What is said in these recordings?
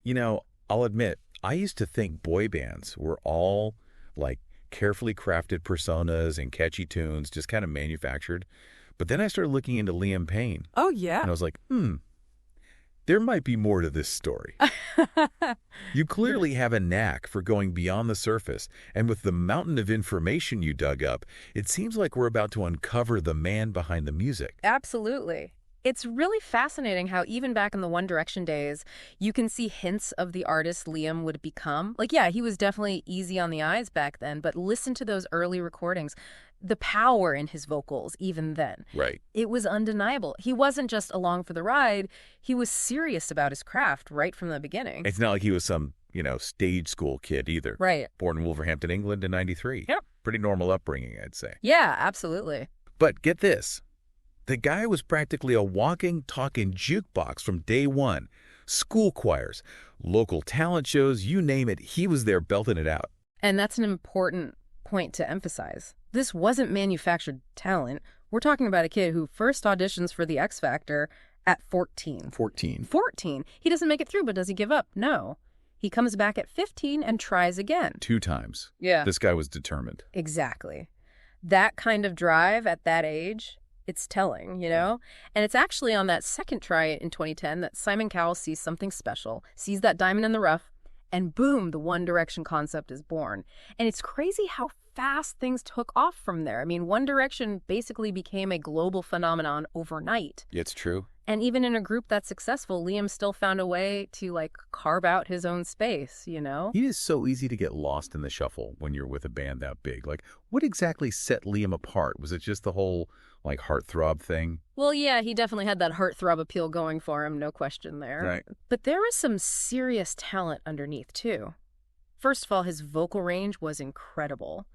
I'll admit, I used to think boy bands were all like carefully crafted personas and catchy tunes, just kind of manufactured. But then I started looking into Liam Payne. Oh, yeah. And I was like, there might be more to this story. You clearly have a knack for going beyond the surface, and with the mountain of information you dug up, it seems like we're about to uncover the man behind the music. Absolutely. It's really fascinating how even back in the One Direction days, you can see hints of the artist Liam would become. Like, yeah, he was definitely easy on the eyes back then, but listen to those early recordings. The power in his vocals, even then. Right. It was undeniable. He wasn't just along for the ride. He was serious about his craft right from the beginning. It's not like he was some, stage school kid either. Right. Born in Wolverhampton, England in 93. Yep. Pretty normal upbringing, I'd say. Yeah, absolutely. But get this. The guy was practically a walking, talking jukebox from day one. School choirs, local talent shows, you name it, he was there belting it out. And that's an important point to emphasize. This wasn't manufactured talent. We're talking about a kid who first auditions for the X Factor at 14. 14. He doesn't make it through, but does he give up? No. He comes back at 15 and tries again. 2 times. Yeah. This guy was determined. Exactly. That kind of drive at that age, it's telling, And it's actually on that second try in 2010 that Simon Cowell sees something special, sees that diamond in the rough, and boom, the One Direction concept is born. And it's crazy how fast things took off from there. I mean, One Direction basically became a global phenomenon overnight. It's true. And even in a group that's successful, Liam still found a way to, carve out his own space, It is so easy to get lost in the shuffle when you're with a band that big. What exactly set Liam apart? Was it just the whole, heartthrob thing? Well, yeah, he definitely had that heartthrob appeal going for him, no question there. Right. But there was some serious talent underneath, too. First of all, his vocal range was incredible.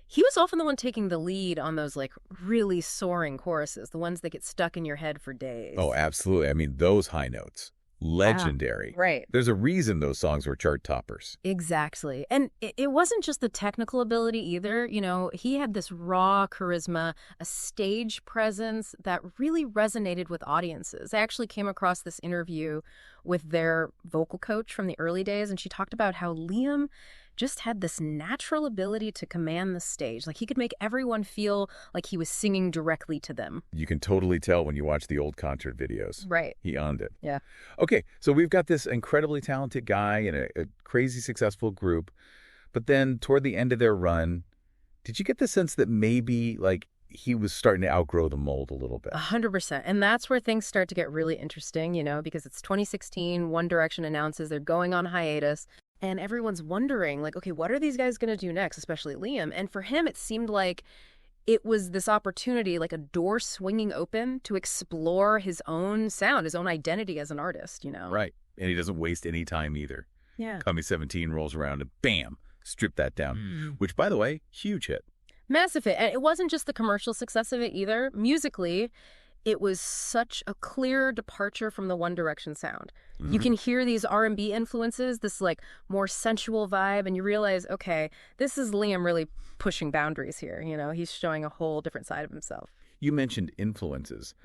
He was often the one taking the lead on those, really soaring choruses, the ones that get stuck in your head for days. Oh, absolutely. I mean, those high notes. Legendary. Right. There's a reason those songs were chart toppers. Exactly. And it wasn't just the technical ability either. He had this raw charisma, a stage presence that really resonated with audiences. I actually came across this interview with their vocal coach from the early days, and she talked about how Liam just had this natural ability to command the stage. He could make everyone feel like he was singing directly to them. You can totally tell when you watch the old concert videos. Right. He owned it. Yeah. Okay, so we've got this incredibly talented guy in a crazy successful group, but then toward the end of their run, did you get the sense that maybe, he was starting to outgrow the mold a little bit? 100%. And that's where things start to get really interesting, because it's 2016, One Direction announces they're going on hiatus. And everyone's wondering, okay, what are these guys going to do next, especially Liam? And for him, it seemed like it was this opportunity, a door swinging open to explore his own sound, his own identity as an artist, Right. And he doesn't waste any time either. Yeah. Coming 17 rolls around and bam, strip that down. Which, by the way, huge hit. Massive hit. And it wasn't just the commercial success of it either. Musically, it was such a clear departure from the One Direction sound. You can hear these R&B influences, this more sensual vibe, and you realize, okay, this is Liam really pushing boundaries here. He's showing a whole different side of himself. You mentioned influences.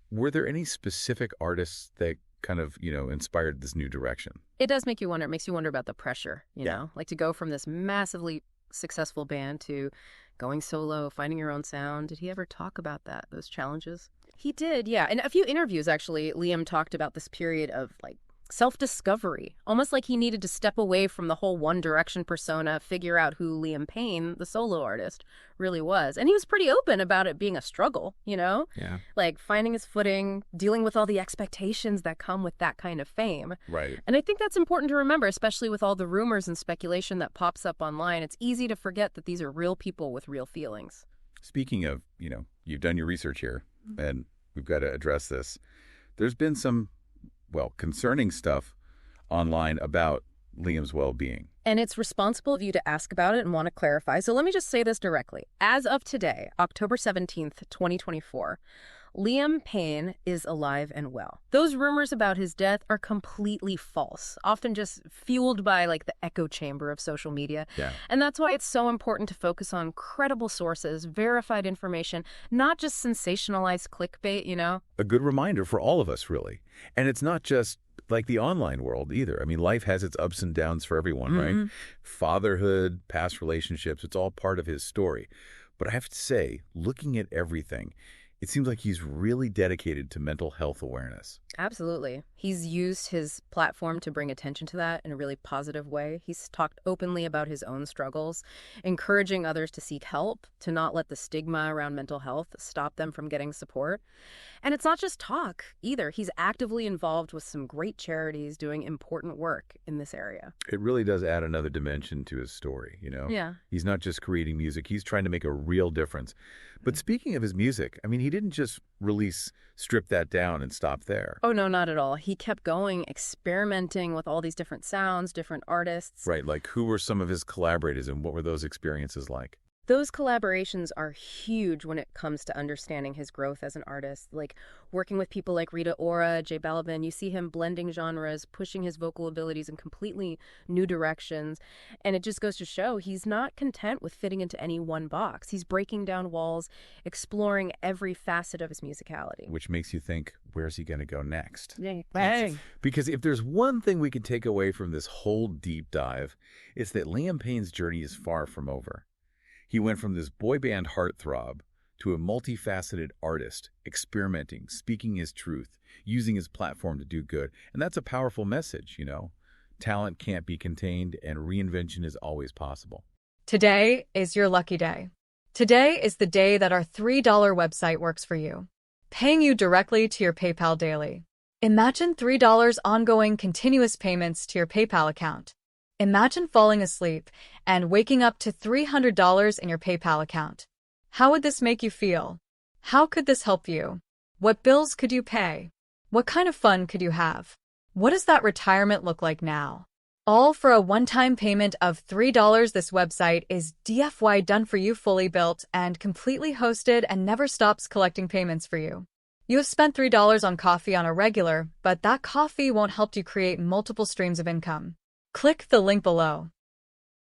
Were there any specific artists that kind of, inspired this new direction? It does make you wonder. It makes you wonder about the pressure, you know, to go from this massively successful band to going solo, finding your own sound. Did he ever talk about that, those challenges? He did, yeah. In a few interviews, actually, Liam talked about this period of self-discovery, almost like he needed to step away from the whole One Direction persona, figure out who Liam Payne, the solo artist, really was. And he was pretty open about it being a struggle, Yeah. Finding his footing, dealing with all the expectations that come with that kind of fame. Right. And I think that's important to remember, especially with all the rumors and speculation that pops up online. It's easy to forget that these are real people with real feelings. Speaking of, you've done your research here, and we've got to address this. There's been some concerning stuff online about Liam's well-being. And it's responsible of you to ask about it and want to clarify. So let me just say this directly. As of today, October 17th, 2024, Liam Payne is alive and well. Those rumors about his death are completely false, often just fueled by the echo chamber of social media. Yeah. And that's why it's so important to focus on credible sources, verified information, not just sensationalized clickbait, A good reminder for all of us, really. And it's not just like the online world either. I mean, life has its ups and downs for everyone, Mm-hmm. right? Fatherhood, past relationships, it's all part of his story. But I have to say, looking at everything, it seems like he's really dedicated to mental health awareness. Absolutely. He's used his platform to bring attention to that in a really positive way. He's talked openly about his own struggles, encouraging others to seek help, to not let the stigma around mental health stop them from getting support. And it's not just talk either. He's actively involved with some great charities doing important work in this area. It really does add another dimension to his story, you know? Yeah. He's not just creating music, he's trying to make a real difference. But speaking of his music, I mean, he didn't just release Strip That Down and stop there. Oh, no, not at all. He kept going, experimenting with all these different sounds, different artists. Right, like who were some of his collaborators and what were those experiences like? Those collaborations are huge when it comes to understanding his growth as an artist. Like working with people like Rita Ora, J Balvin, you see him blending genres, pushing his vocal abilities in completely new directions. And it just goes to show he's not content with fitting into any one box. He's breaking down walls, exploring every facet of his musicality. Which makes you think, where's he going to go next? Bang. Because if there's one thing we can take away from this whole deep dive, it's that Liam Payne's journey is far from over. He went from this boy band heartthrob to a multifaceted artist, experimenting, speaking his truth, using his platform to do good. And that's a powerful message, you know. Talent can't be contained and reinvention is always possible. Today is your lucky day. Today is the day that our $3 website works for you, paying you directly to your PayPal daily. Imagine $3 ongoing continuous payments to your PayPal account. Imagine falling asleep and waking up to $300 in your PayPal account. How would this make you feel? How could this help you? What bills could you pay? What kind of fun could you have? What does that retirement look like now? All for a one-time payment of $3. This website is DFY done for you, fully built and completely hosted, and never stops collecting payments for you. You have spent $3 on coffee on a regular, but that coffee won't help you create multiple streams of income. Click the link below.